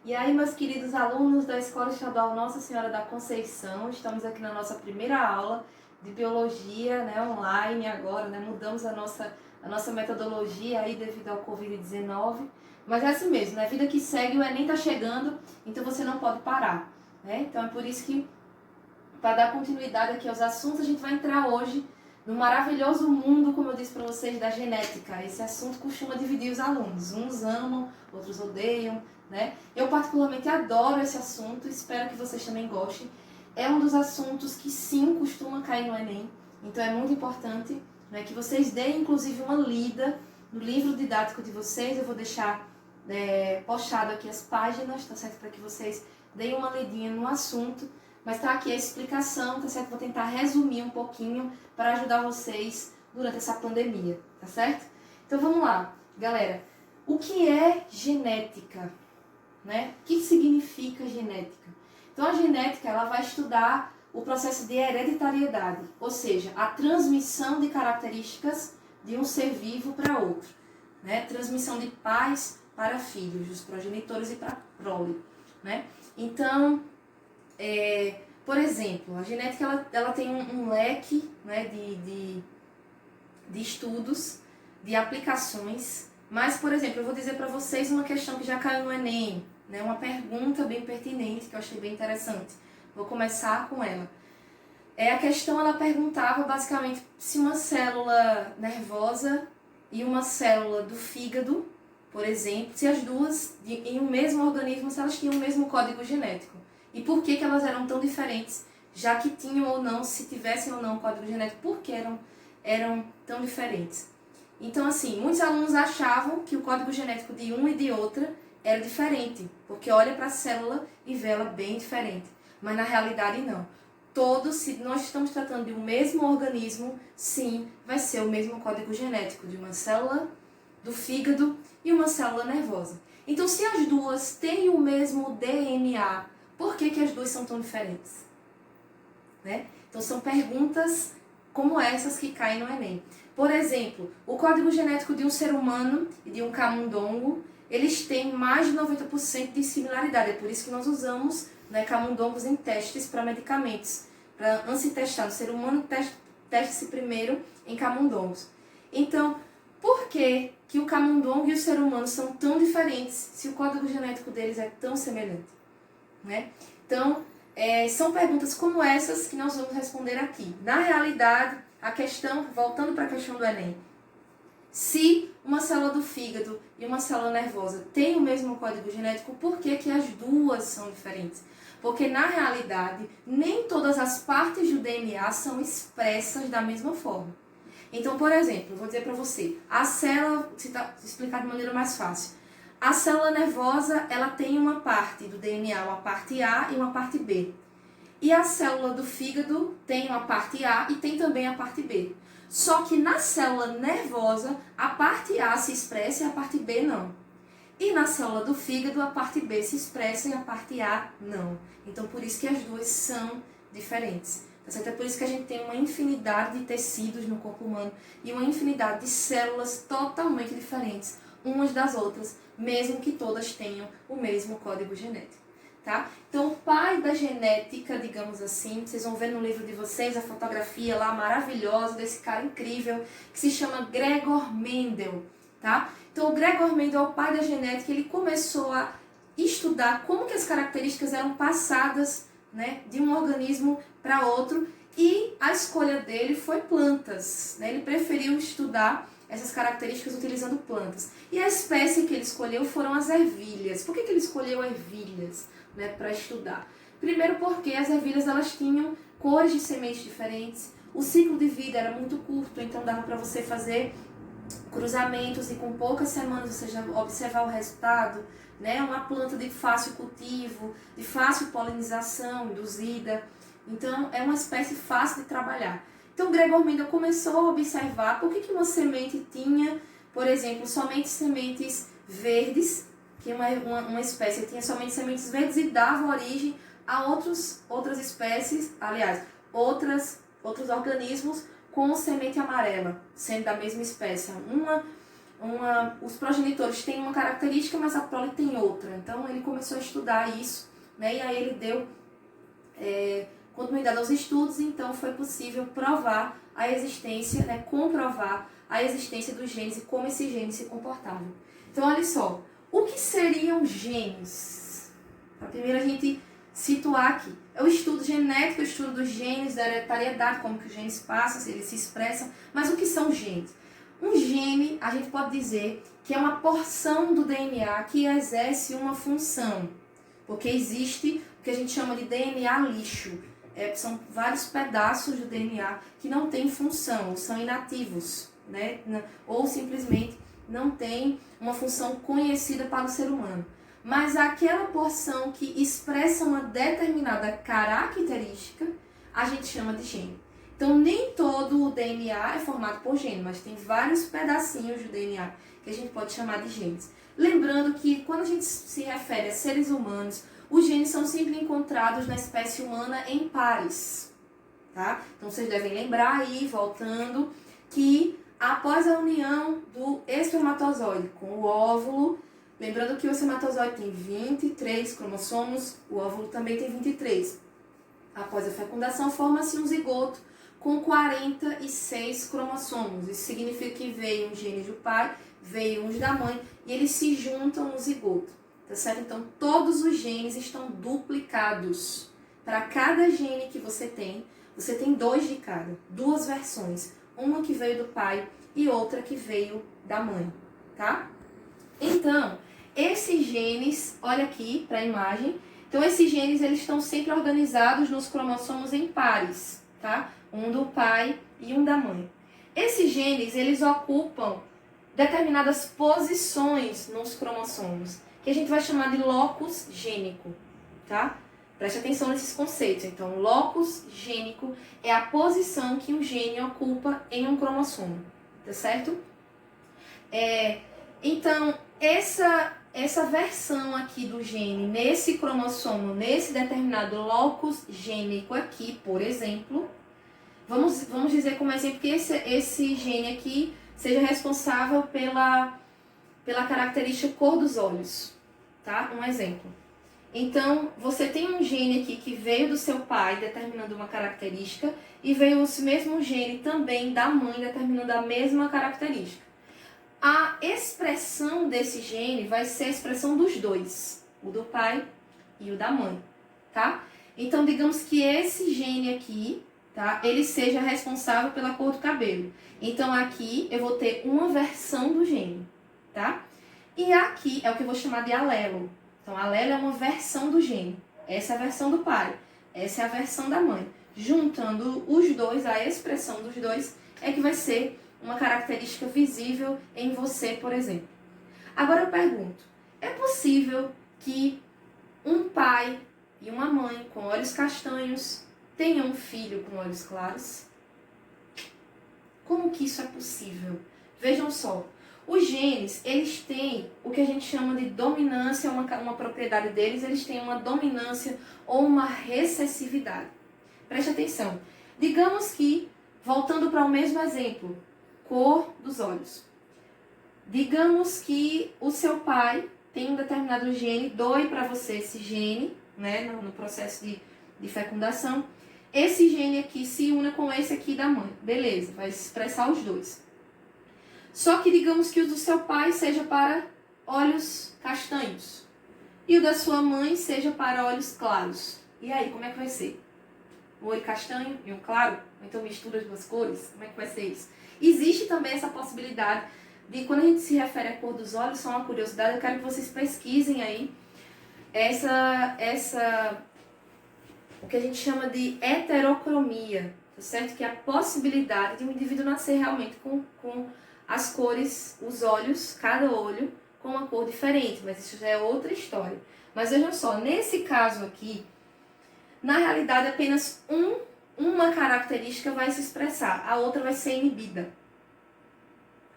E aí, meus queridos alunos da Escola Estadual Nossa Senhora da Conceição, estamos aqui na nossa primeira aula de Biologia, né, online agora, né, mudamos a nossa metodologia aí devido ao Covid-19, mas é assim mesmo, né, vida que segue, o Enem tá chegando, então você não pode parar, né, então é por isso que, para dar continuidade aqui aos assuntos, a gente vai entrar hoje no maravilhoso mundo, como eu disse para vocês, da genética. Esse assunto costuma dividir os alunos, uns amam, outros odeiam, né? Eu particularmente adoro esse assunto, espero que vocês também gostem. É um dos assuntos que sim costuma cair no Enem, então é muito importante, né, que vocês deem inclusive uma lida no livro didático de vocês. Eu vou deixar postado aqui as páginas, tá certo? Para que vocês deem uma lidinha no assunto, mas tá aqui a explicação, tá certo? Vou tentar resumir um pouquinho para ajudar vocês durante essa pandemia, tá certo? Então vamos lá, galera. O que é genética? Né? O que significa genética? Então a genética ela vai estudar o processo de hereditariedade, ou seja, a transmissão de características de um ser vivo para outro, né? Transmissão de pais para filhos, dos progenitores e para a prole, né? Então, por exemplo, a genética ela tem um leque, né, de estudos, de aplicações, mas, por exemplo, eu vou dizer para vocês uma questão que já caiu no Enem, né, uma pergunta bem pertinente, que eu achei bem interessante. Vou começar com ela. A questão, ela perguntava basicamente se uma célula nervosa e uma célula do fígado, por exemplo, se as duas, em um mesmo organismo, se elas tinham o mesmo código genético. E por que elas eram tão diferentes, já que tinham ou não, se tivessem ou não código genético, por que eram tão diferentes? Então, assim, muitos alunos achavam que o código genético de uma e de outra era diferente, porque olha para a célula e vê ela bem diferente. Mas na realidade não. Todos, se nós estamos tratando de um mesmo organismo, sim, vai ser o mesmo código genético de uma célula do fígado e uma célula nervosa. Então, se as duas têm o mesmo DNA, por que as duas são tão diferentes? Né? Então, são perguntas como essas que caem no Enem. Por exemplo, o código genético de um ser humano e de um camundongo, eles têm mais de 90% de similaridade. É por isso que nós usamos, né, camundongos em testes para medicamentos. Para antes de testar no ser humano, teste-se primeiro em camundongos. Então, por que o camundongo e o ser humano são tão diferentes se o código genético deles é tão semelhante? Né? Então, são perguntas como essas que nós vamos responder aqui. Na realidade, a questão, voltando para a questão do Enem, se uma célula do fígado e uma célula nervosa têm o mesmo código genético, por que as duas são diferentes? Porque, na realidade, nem todas as partes do DNA são expressas da mesma forma. Então, por exemplo, eu vou dizer para você, a célula, se explicar de maneira mais fácil, a célula nervosa, ela tem uma parte do DNA, uma parte A e uma parte B. E a célula do fígado tem uma parte A e tem também a parte B. Só que na célula nervosa, a parte A se expressa e a parte B não. E na célula do fígado, a parte B se expressa e a parte A não. Então, por isso que as duas são diferentes. É por isso que a gente tem uma infinidade de tecidos no corpo humano e uma infinidade de células totalmente diferentes umas das outras, mesmo que todas tenham o mesmo código genético. Tá? Então, o pai da genética, digamos assim, vocês vão ver no livro de vocês a fotografia lá maravilhosa desse cara incrível, que se chama Gregor Mendel. Tá? Então, o Gregor Mendel, o pai da genética, ele começou a estudar como que as características eram passadas, né, de um organismo para outro, e a escolha dele foi plantas. Né? Ele preferiu estudar essas características utilizando plantas. E a espécie que ele escolheu foram as ervilhas. Por que ele escolheu ervilhas, né, para estudar? Primeiro porque as ervilhas elas tinham cores de sementes diferentes, o ciclo de vida era muito curto, então dava para você fazer cruzamentos e com poucas semanas você já observar o resultado, né? Uma planta de fácil cultivo, de fácil polinização induzida, então é uma espécie fácil de trabalhar. Então, Gregor Mendel começou a observar por que uma semente tinha, por exemplo, somente sementes verdes, que uma espécie tinha somente sementes verdes e dava origem a outras espécies, aliás, outros organismos com semente amarela, sendo da mesma espécie. os progenitores têm uma característica, mas a prole tem outra. Então ele começou a estudar isso, né? E aí ele deu continuidade aos estudos, então foi possível provar a existência, né? Comprovar a existência dos genes e como esses genes se comportavam. Então olha só, o que seriam genes? Para primeiro a gente situar aqui. É o estudo genético, o estudo dos genes, da hereditariedade, como que os genes passam, se eles se expressam. Mas o que são genes? Um gene, a gente pode dizer que é uma porção do DNA que exerce uma função. Porque existe o que a gente chama de DNA lixo. São vários pedaços do DNA que não têm função, são inativos, né? Ou simplesmente não têm uma função conhecida para o ser humano. Mas aquela porção que expressa uma determinada característica, a gente chama de gene. Então, nem todo o DNA é formado por gene, mas tem vários pedacinhos do DNA que a gente pode chamar de genes. Lembrando que quando a gente se refere a seres humanos, os genes são sempre encontrados na espécie humana em pares, tá? Então, vocês devem lembrar aí, voltando, que após a união do espermatozoide com o óvulo, lembrando que o espermatozoide tem 23 cromossomos, o óvulo também tem 23. Após a fecundação, forma-se um zigoto com 46 cromossomos. Isso significa que veio um gene do pai, veio uns da mãe, e eles se juntam no zigoto, tá certo? Então, todos os genes estão duplicados. Para cada gene que você tem 2 de cada, 2 versões. Uma que veio do pai e outra que veio da mãe, tá? Então, esses genes, olha aqui para a imagem. Então, esses genes eles estão sempre organizados nos cromossomos em pares, tá? Um do pai e um da mãe. Esses genes, eles ocupam determinadas posições nos cromossomos, que a gente vai chamar de locus gênico, tá? Preste atenção nesses conceitos. Então, locus gênico é a posição que um gene ocupa em um cromossomo, tá certo? Então, essa versão aqui do gene nesse cromossomo, nesse determinado locus gênico aqui, por exemplo, vamos dizer como exemplo que esse gene aqui seja responsável pela característica cor dos olhos, tá? Um exemplo. Então, você tem um gene aqui que veio do seu pai determinando uma característica e veio esse mesmo gene também da mãe determinando a mesma característica. A expressão desse gene vai ser a expressão dos dois, o do pai e o da mãe, tá? Então, digamos que esse gene aqui, tá? Ele seja responsável pela cor do cabelo. Então, aqui eu vou ter uma versão do gene, tá? E aqui é o que eu vou chamar de alelo. Então, alelo é uma versão do gene. Essa é a versão do pai, essa é a versão da mãe. Juntando os dois, a expressão dos dois, é que vai ser uma característica visível em você, por exemplo. Agora eu pergunto, é possível que um pai e uma mãe com olhos castanhos tenham um filho com olhos claros? Como que isso é possível? Vejam só, os genes, eles têm o que a gente chama de dominância, uma propriedade deles, eles têm uma dominância ou uma recessividade. Preste atenção. Digamos que, voltando para o mesmo exemplo, cor dos olhos. Digamos que o seu pai tem um determinado gene, doe para você esse gene, né, no processo de fecundação. Esse gene aqui se une com esse aqui da mãe. Beleza, vai expressar os dois. Só que digamos que o do seu pai seja para olhos castanhos e o da sua mãe seja para olhos claros. E aí, como é que vai ser? Um olho castanho e um claro? Ou então mistura as duas cores? Como é que vai ser isso? Existe também essa possibilidade de, quando a gente se refere à cor dos olhos, só uma curiosidade, eu quero que vocês pesquisem aí o que a gente chama de heterocromia, tá certo? Que é a possibilidade de um indivíduo nascer realmente com as cores, os olhos, cada olho com uma cor diferente, mas isso já é outra história. Mas vejam só, nesse caso aqui, na realidade apenas uma característica vai se expressar, a outra vai ser inibida.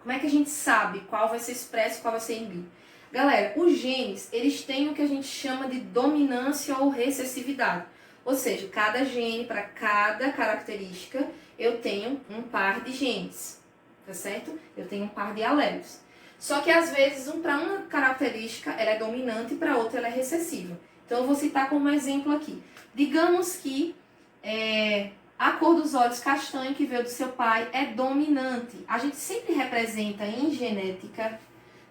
Como é que a gente sabe qual vai ser expresso e qual vai ser inibido? Galera, os genes, eles têm o que a gente chama de dominância ou recessividade. Ou seja, cada gene, para cada característica, eu tenho um par de genes, tá certo? Eu tenho um par de alelos. Só que às vezes, para uma característica, ela é dominante e para outra ela é recessiva. Então eu vou citar como exemplo aqui. Digamos que a cor dos olhos castanho que veio do seu pai é dominante. A gente sempre representa em genética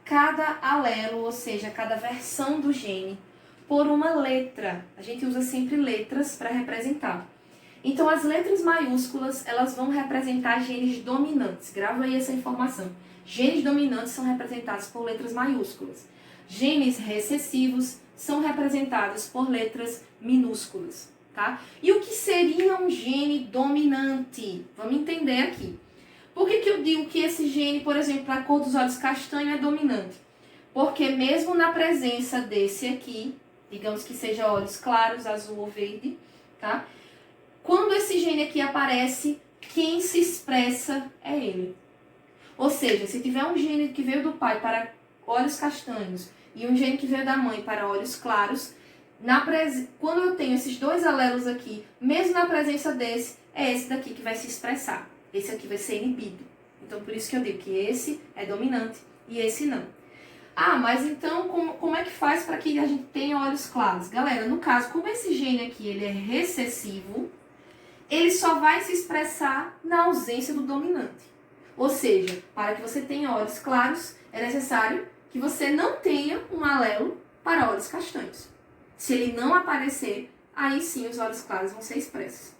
cada alelo, ou seja, cada versão do gene, por uma letra. A gente usa sempre letras para representar. Então, as letras maiúsculas, elas vão representar genes dominantes. Grava aí essa informação. Genes dominantes são representados por letras maiúsculas. Genes recessivos são representados por letras minúsculas, tá? E o que seria um gene dominante? Vamos entender aqui. Por que eu digo que esse gene, por exemplo, a cor dos olhos castanho é dominante? Porque mesmo na presença desse aqui, digamos que seja olhos claros, azul ou verde, tá? Quando esse gene aqui aparece, quem se expressa é ele. Ou seja, se tiver um gene que veio do pai para olhos castanhos e um gene que veio da mãe para olhos claros, quando eu tenho esses dois alelos aqui, mesmo na presença desse, é esse daqui que vai se expressar. Esse aqui vai ser inibido. Então, por isso que eu digo que esse é dominante e esse não. Ah, mas então, como é que faz para que a gente tenha olhos claros? Galera, no caso, como esse gene aqui ele é recessivo, ele só vai se expressar na ausência do dominante. Ou seja, para que você tenha olhos claros, é necessário que você não tenha um alelo para olhos castanhos. Se ele não aparecer, aí sim os olhos claros vão ser expressos.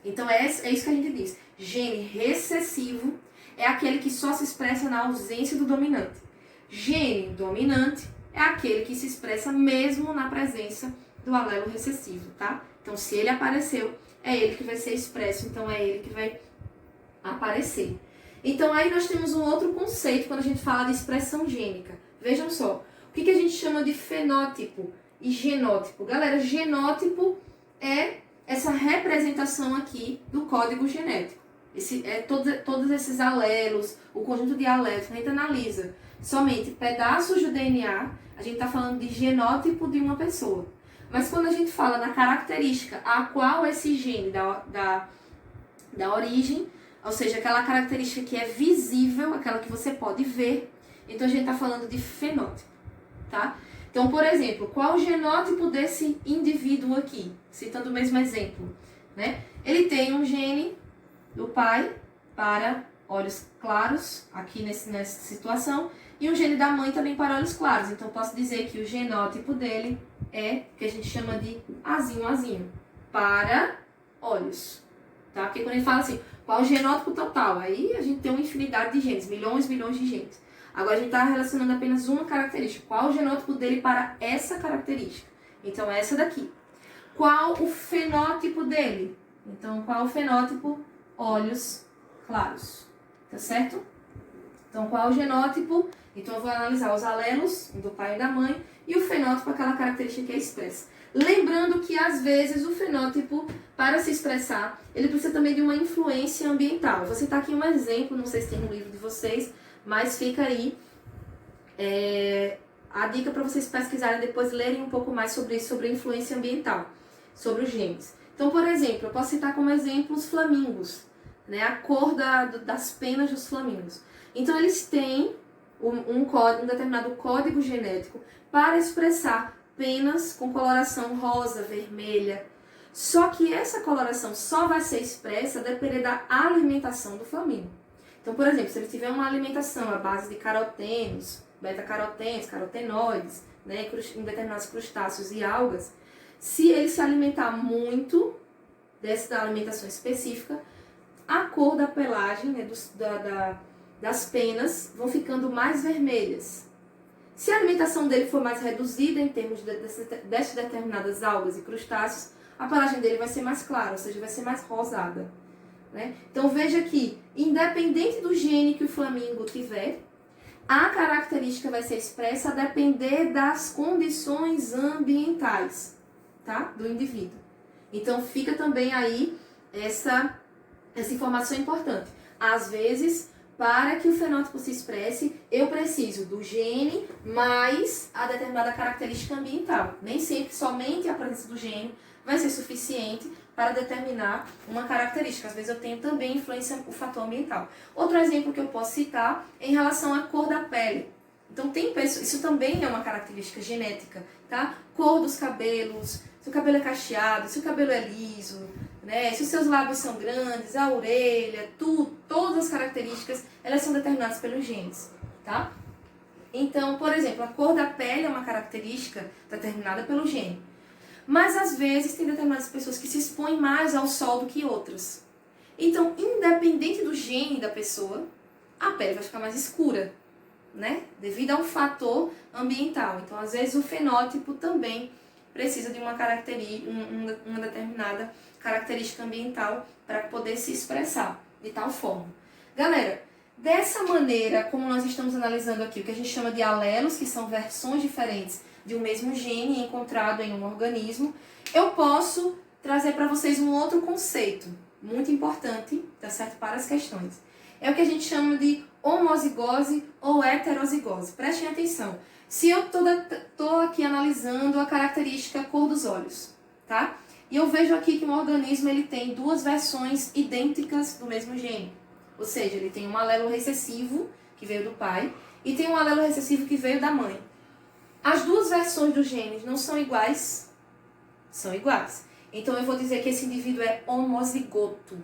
Então é isso que a gente diz. Gene recessivo é aquele que só se expressa na ausência do dominante. Gene dominante é aquele que se expressa mesmo na presença do alelo recessivo, tá? Então, se ele apareceu, é ele que vai ser expresso, então é ele que vai aparecer. Então, aí nós temos um outro conceito quando a gente fala de expressão gênica. Vejam só, o que a gente chama de fenótipo e genótipo? Galera, genótipo é essa representação aqui do código genético. Todos esses alelos, o conjunto de alelos que a gente analisa somente pedaços do DNA, a gente está falando de genótipo de uma pessoa. Mas quando a gente fala na característica a qual esse gene da origem, ou seja, aquela característica que é visível, aquela que você pode ver, então a gente está falando de fenótipo, tá? Então, por exemplo, qual o genótipo desse indivíduo aqui? Citando o mesmo exemplo, né? Ele tem um gene do pai para olhos claros, aqui nessa situação, e um gene da mãe também para olhos claros. Então, posso dizer que o genótipo dele é o que a gente chama de azinho, para olhos, tá? Porque quando a gente fala assim, qual o genótipo total? Aí a gente tem uma infinidade de genes, milhões de genes. Agora a gente está relacionando apenas uma característica. Qual o genótipo dele para essa característica? Então, essa daqui. Qual o fenótipo dele? Então, qual o fenótipo? Olhos claros. Tá certo? Então, qual o genótipo? Então, eu vou analisar os alelos do pai e da mãe e o fenótipo, aquela característica que é expressa. Lembrando que, às vezes, o fenótipo, para se expressar, ele precisa também de uma influência ambiental. Vou citar aqui um exemplo, não sei se tem no livro de vocês, mas fica aí a dica para vocês pesquisarem depois, lerem um pouco mais sobre isso, sobre a influência ambiental, sobre os genes. Então, por exemplo, eu posso citar como exemplo os flamingos, né? A cor das penas dos flamingos. Então, eles têm um determinado código genético para expressar penas com coloração rosa, vermelha. Só que essa coloração só vai ser expressa a depender da alimentação do flamingo. Então, por exemplo, se ele tiver uma alimentação à base de carotenos, beta-carotenos, carotenoides, né, em determinados crustáceos e algas, se ele se alimentar muito dessa alimentação específica, a cor da pelagem, né, das penas, vão ficando mais vermelhas. Se a alimentação dele for mais reduzida em termos dessas determinadas algas e crustáceos, a pelagem dele vai ser mais clara, ou seja, vai ser mais rosada, né? Então veja que, independente do gene que o flamingo tiver, a característica vai ser expressa a depender das condições ambientais, tá? Do indivíduo. Então fica também aí essa informação importante. Às vezes, para que o fenótipo se expresse, eu preciso do gene mais a determinada característica ambiental. Nem sempre somente a presença do gene vai ser suficiente para determinar uma característica. Às vezes eu tenho também influência o fator ambiental. Outro exemplo que eu posso citar é em relação à cor da pele. Então tem pessoas, isso também é uma característica genética, tá? Cor dos cabelos, se o cabelo é cacheado, se o cabelo é liso, né? Se os seus lábios são grandes, a orelha, todas as características, elas são determinadas pelos genes, tá? Então, por exemplo, a cor da pele é uma característica determinada pelo gene. Mas às vezes tem determinadas pessoas que se expõem mais ao sol do que outras. Então, independente do gene da pessoa, a pele vai ficar mais escura, né? Devido a um fator ambiental. Então, às vezes o fenótipo também precisa de uma determinada característica ambiental para poder se expressar de tal forma. Galera, dessa maneira, como nós estamos analisando aqui, o que a gente chama de alelos, que são versões diferentes de um mesmo gene encontrado em um organismo, eu posso trazer para vocês um outro conceito muito importante, tá certo, para as questões. É o que a gente chama de homozigose ou heterozigose. Prestem atenção. Se eu tô aqui analisando a característica cor dos olhos, tá? E eu vejo aqui que um organismo ele tem duas versões idênticas do mesmo gene. Ou seja, ele tem um alelo recessivo, que veio do pai, e tem um alelo recessivo que veio da mãe. As duas versões dos genes não são iguais? São iguais. Então eu vou dizer que esse indivíduo é homozigoto.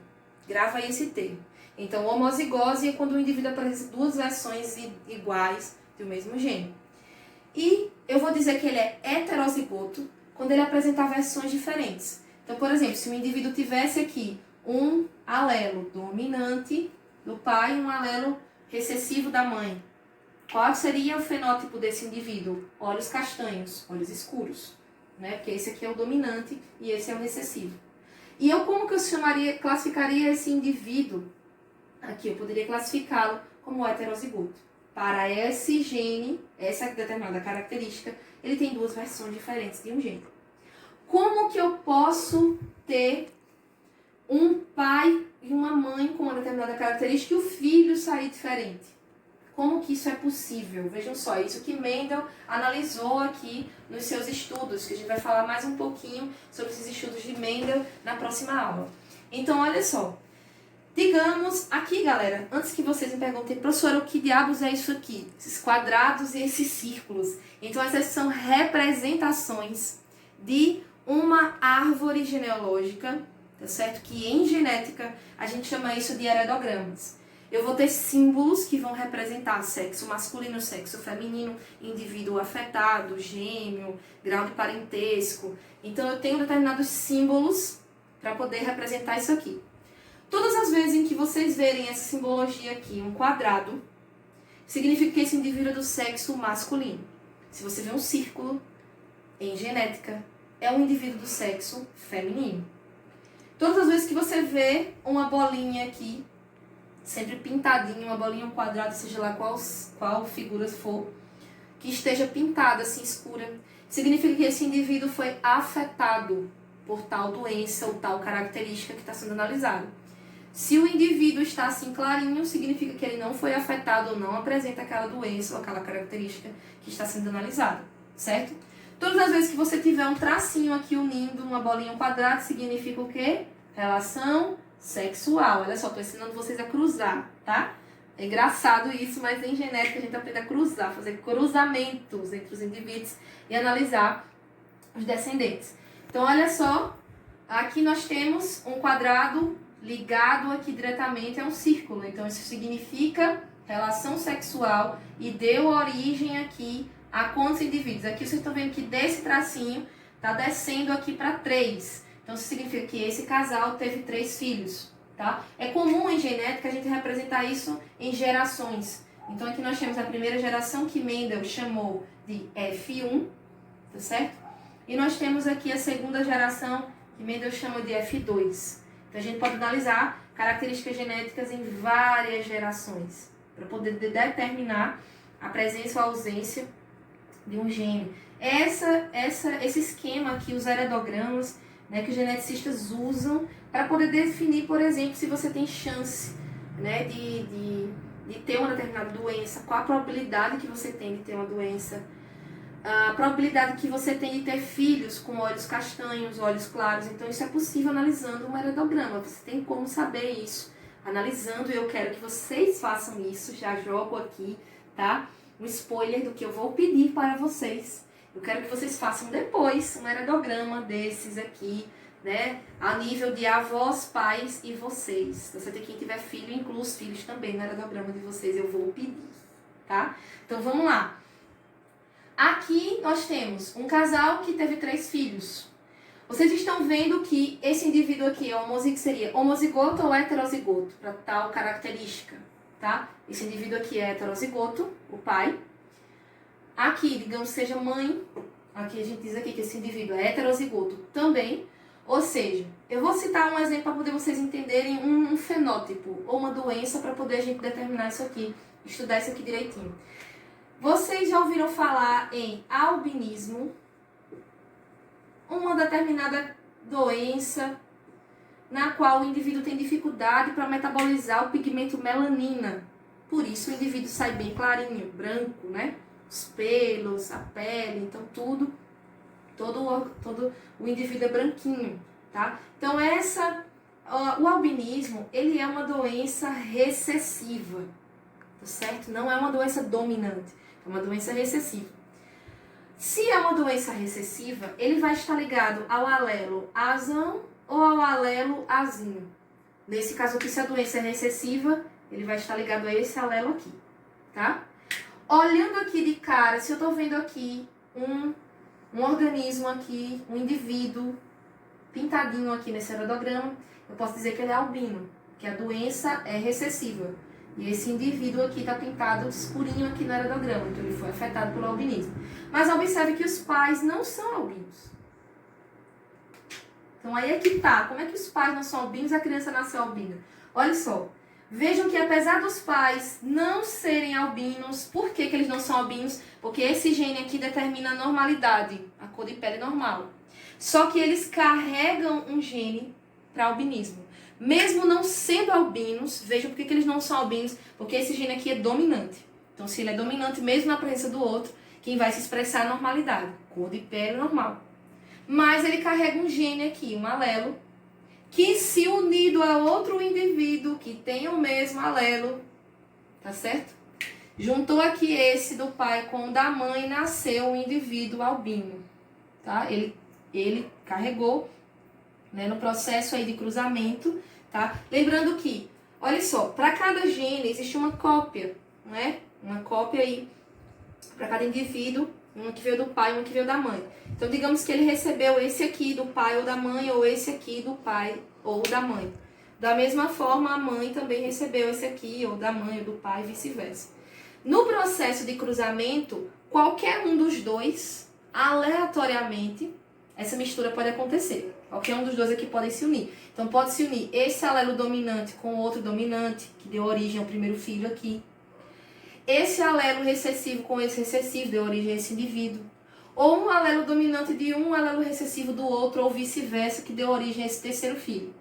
Grava aí esse termo. Então, homozigose é quando o indivíduo apresenta duas versões iguais do mesmo gene. E eu vou dizer que ele é heterozigoto quando ele apresentar versões diferentes. Então, por exemplo, se o indivíduo tivesse aqui um alelo dominante do pai e um alelo recessivo da mãe, qual seria o fenótipo desse indivíduo? Olhos castanhos, olhos escuros, né? Porque esse aqui é o dominante e esse é o recessivo. E eu como que eu classificaria esse indivíduo? Aqui eu poderia classificá-lo como heterozigoto. Para esse gene, essa determinada característica, ele tem duas versões diferentes de um gene. Como que eu posso ter um pai e uma mãe com uma determinada característica e o filho sair diferente? Como que isso é possível? Vejam só, isso que Mendel analisou aqui nos seus estudos, que a gente vai falar mais um pouquinho sobre esses estudos de Mendel na próxima aula. Então, olha só. Digamos, aqui galera, antes que vocês me perguntem, professora, o que diabos é isso aqui? Esses quadrados e esses círculos. Então essas são representações de uma árvore genealógica, tá certo? Que em genética a gente chama isso de heredogramas. Eu vou ter símbolos que vão representar sexo masculino, sexo feminino, indivíduo afetado, gêmeo, grau de parentesco. Então eu tenho determinados símbolos para poder representar isso aqui. Todas as vezes em que vocês verem essa simbologia aqui, um quadrado, significa que esse indivíduo é do sexo masculino. Se você vê um círculo, em genética, é um indivíduo do sexo feminino. Todas as vezes que você vê uma bolinha aqui, sempre pintadinha, uma bolinha, um quadrado, seja lá qual figura for, que esteja pintada assim, escura, significa que esse indivíduo foi afetado por tal doença ou tal característica que está sendo analisada. Se o indivíduo está assim clarinho, significa que ele não foi afetado ou não apresenta aquela doença ou aquela característica que está sendo analisada, certo? Todas as vezes que você tiver um tracinho aqui unindo uma bolinha e um quadrado, significa o quê? Relação sexual. Olha só, estou ensinando vocês a cruzar, tá? É engraçado isso, mas em genética a gente aprende a cruzar, fazer cruzamentos entre os indivíduos e analisar os descendentes. Então, olha só, aqui nós temos um quadrado ligado aqui diretamente a um círculo. Então, isso significa relação sexual e deu origem aqui a quantos indivíduos? Aqui vocês estão vendo que desse tracinho está descendo aqui para 3. Então, isso significa que esse casal teve 3 filhos, tá? É comum em genética a gente representar isso em gerações. Então, aqui nós temos a primeira geração que Mendel chamou de F1, tá certo? E nós temos aqui a segunda geração que Mendel chama de F2. Então, a gente pode analisar características genéticas em várias gerações para poder determinar a presença ou a ausência de um gene. Esse esquema aqui, os heredogramas, né, que os geneticistas usam para poder definir, por exemplo, se você tem chance, né, de ter uma determinada doença, qual a probabilidade que você tem de ter uma doença, a probabilidade que você tem de ter filhos com olhos castanhos, olhos claros. Então isso é possível analisando um heredograma, você tem como saber isso, analisando, e eu quero que vocês façam isso, já jogo aqui, tá? um spoiler do que eu vou pedir para vocês. Eu quero que vocês façam depois um heredograma desses aqui, né? A nível de avós, pais e vocês. Então, você tem quem tiver filho, inclui os filhos também no heredograma de vocês. Eu vou pedir, tá? Então, vamos lá. Aqui nós temos um casal que teve 3 filhos. Vocês estão vendo que esse indivíduo aqui seria homozigoto ou heterozigoto, para tal característica, tá? Esse indivíduo aqui é heterozigoto, o pai. Aqui, digamos, seja mãe. Aqui a gente diz aqui que esse indivíduo é heterozigoto também. Ou seja, eu vou citar um exemplo para poder vocês entenderem um fenótipo ou uma doença para poder a gente determinar isso aqui, estudar isso aqui direitinho. Vocês já ouviram falar em albinismo? Uma determinada doença na qual o indivíduo tem dificuldade para metabolizar o pigmento melanina. Por isso o indivíduo sai bem clarinho, branco, né? Os pelos, a pele, então todo o indivíduo é branquinho, tá? Então o albinismo, ele é uma doença recessiva, tá certo? Não é uma doença dominante, é uma doença recessiva. Se é uma doença recessiva, ele vai estar ligado ao alelo azão ou ao alelo azinho. Nesse caso aqui, se a doença é recessiva, ele vai estar ligado a esse alelo aqui, tá? Olhando aqui de cara, se eu estou vendo aqui um organismo aqui, um indivíduo pintadinho aqui nesse heredograma, eu posso dizer que ele é albino, que a doença é recessiva. E esse indivíduo aqui está pintado escurinho aqui no heredograma, então ele foi afetado pelo albinismo. Mas observe que os pais não são albinos. Então aí é que tá. Como é que os pais não são albinos e a criança nasceu albina? Olha só. Vejam que apesar dos pais não serem albinos, por que eles não são albinos? Porque esse gene aqui determina a normalidade, a cor de pele normal. Só que eles carregam um gene para albinismo. Mesmo não sendo albinos, vejam por que eles não são albinos, porque esse gene aqui é dominante. Então, se ele é dominante, mesmo na presença do outro, quem vai se expressar é a normalidade, cor de pele normal. Mas ele carrega um gene aqui, um alelo, que se unido a outro indivíduo que tem o mesmo alelo, tá certo? Juntou aqui esse do pai com o da mãe, nasceu um indivíduo albino, tá? Ele carregou, né, no processo aí de cruzamento, tá? Lembrando que, olha só, para cada gene existe uma cópia, né? Uma cópia aí para cada indivíduo, uma que veio do pai e uma que veio da mãe. Então, digamos que ele recebeu esse aqui do pai ou da mãe, ou esse aqui do pai ou da mãe. Da mesma forma, a mãe também recebeu esse aqui, ou da mãe ou do pai, e vice-versa. No processo de cruzamento, qualquer um dos dois, aleatoriamente, essa mistura pode acontecer. Qualquer um dos dois aqui pode se unir. Então, pode se unir esse alelo dominante com o outro dominante, que deu origem ao primeiro filho aqui. Esse alelo recessivo com esse recessivo deu origem a esse indivíduo. Ou um alelo dominante de um alelo recessivo do outro, ou vice-versa, que deu origem a esse terceiro filho.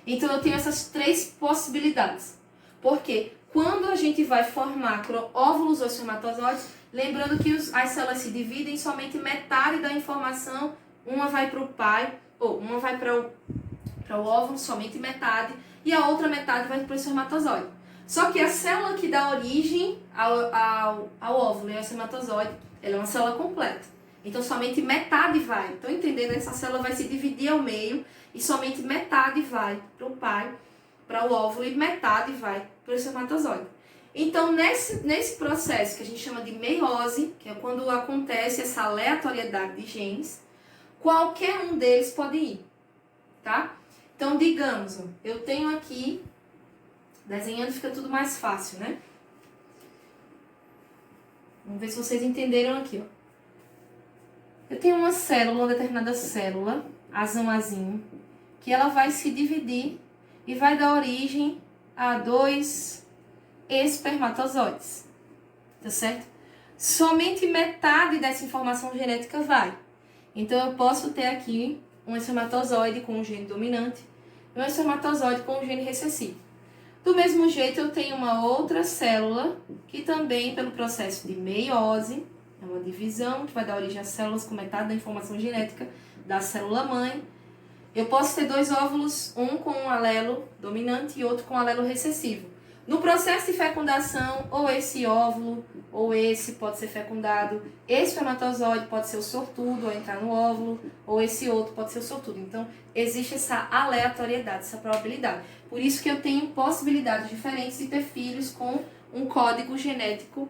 Então, eu tenho essas 3 possibilidades. Porque quando a gente vai formar óvulos ou espermatozoides, lembrando que as células se dividem, somente metade da informação, uma vai para o pai, ou uma vai para o óvulo, somente metade, e a outra metade vai para o espermatozoide. Só que a célula que dá origem ao óvulo e ao espermatozoide, ela é uma célula completa. Então, somente metade vai. Estão entendendo? Essa célula vai se dividir ao meio e somente metade vai para o pai, para o óvulo, e metade vai para o espermatozoide. Então, nesse processo que a gente chama de meiose, que é quando acontece essa aleatoriedade de genes, qualquer um deles pode ir, tá? Então, digamos, eu tenho aqui, desenhando fica tudo mais fácil, né? Vamos ver se vocês entenderam aqui, ó. Eu tenho uma determinada célula, azão-azinho, que ela vai se dividir e vai dar origem a 2 espermatozoides, tá certo? Somente metade dessa informação genética vai. Então, eu posso ter aqui um espermatozoide com um gene dominante e um espermatozoide com um gene recessivo. Do mesmo jeito, eu tenho uma outra célula que também, pelo processo de meiose, é uma divisão que vai dar origem a células com metade da informação genética da célula-mãe. Eu posso ter 2 óvulos, um com um alelo dominante e outro com um alelo recessivo. No processo de fecundação, ou esse óvulo, ou esse pode ser fecundado, esse espermatozoide pode ser o sortudo, ou entrar no óvulo, ou esse outro pode ser o sortudo. Então, existe essa aleatoriedade, essa probabilidade. Por isso que eu tenho possibilidades diferentes de ter filhos com um código genético,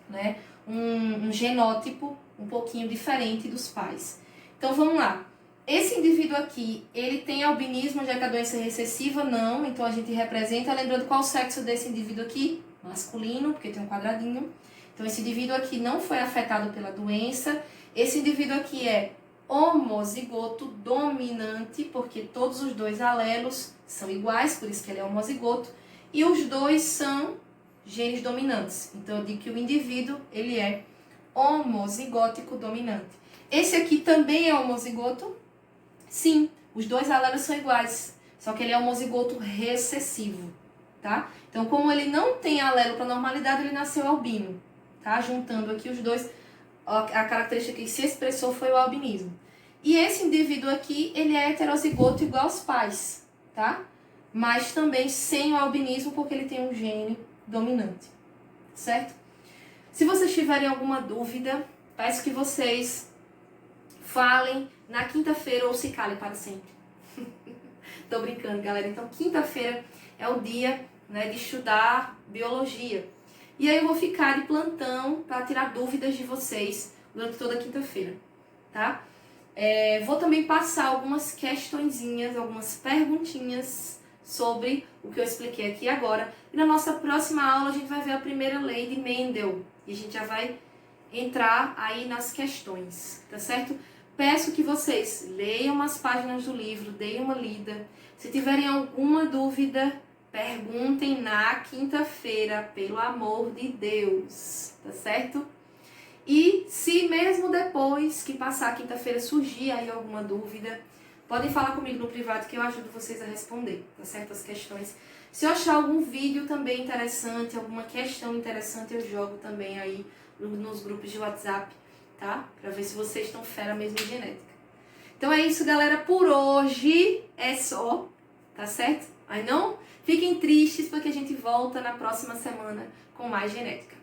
né? Um genótipo um pouquinho diferente dos pais. Então, vamos lá. Esse indivíduo aqui, ele tem albinismo, já que a doença é recessiva? Não. Então, a gente representa, lembrando qual o sexo desse indivíduo aqui? Masculino, porque tem um quadradinho. Então, esse indivíduo aqui não foi afetado pela doença. Esse indivíduo aqui é homozigoto dominante, porque todos os dois alelos são iguais, por isso que ele é homozigoto. E os dois são genes dominantes. Então, eu digo que o indivíduo, ele é homozigótico dominante. Esse aqui também é homozigoto? Sim, os dois alelos são iguais, só que ele é homozigoto recessivo, tá? Então, como ele não tem alelo para normalidade, ele nasceu albino, tá? Juntando aqui os dois, a característica que se expressou foi o albinismo. E esse indivíduo aqui, ele é heterozigoto igual aos pais, tá? Mas também sem o albinismo, porque ele tem um gene dominante, certo? Se vocês tiverem alguma dúvida, peço que vocês falem na quinta-feira ou se calem para sempre. Tô brincando, galera. Então, quinta-feira é o dia, né, de estudar biologia. E aí eu vou ficar de plantão para tirar dúvidas de vocês durante toda a quinta-feira, tá? Vou também passar algumas questõezinhas, algumas perguntinhas sobre o que eu expliquei aqui agora. E na nossa próxima aula a gente vai ver a primeira lei de Mendel. E a gente já vai entrar aí nas questões, tá certo? Peço que vocês leiam as páginas do livro, deem uma lida. Se tiverem alguma dúvida, perguntem na quinta-feira, pelo amor de Deus, tá certo? E se mesmo depois que passar a quinta-feira surgir aí alguma dúvida, podem falar comigo no privado que eu ajudo vocês a responder, tá certo? As questões. Se eu achar algum vídeo também interessante, alguma questão interessante, eu jogo também aí nos grupos de WhatsApp, tá? Pra ver se vocês estão fera mesmo em genética. Então é isso, galera. Por hoje é só, tá certo? Mas não fiquem tristes porque a gente volta na próxima semana com mais genética.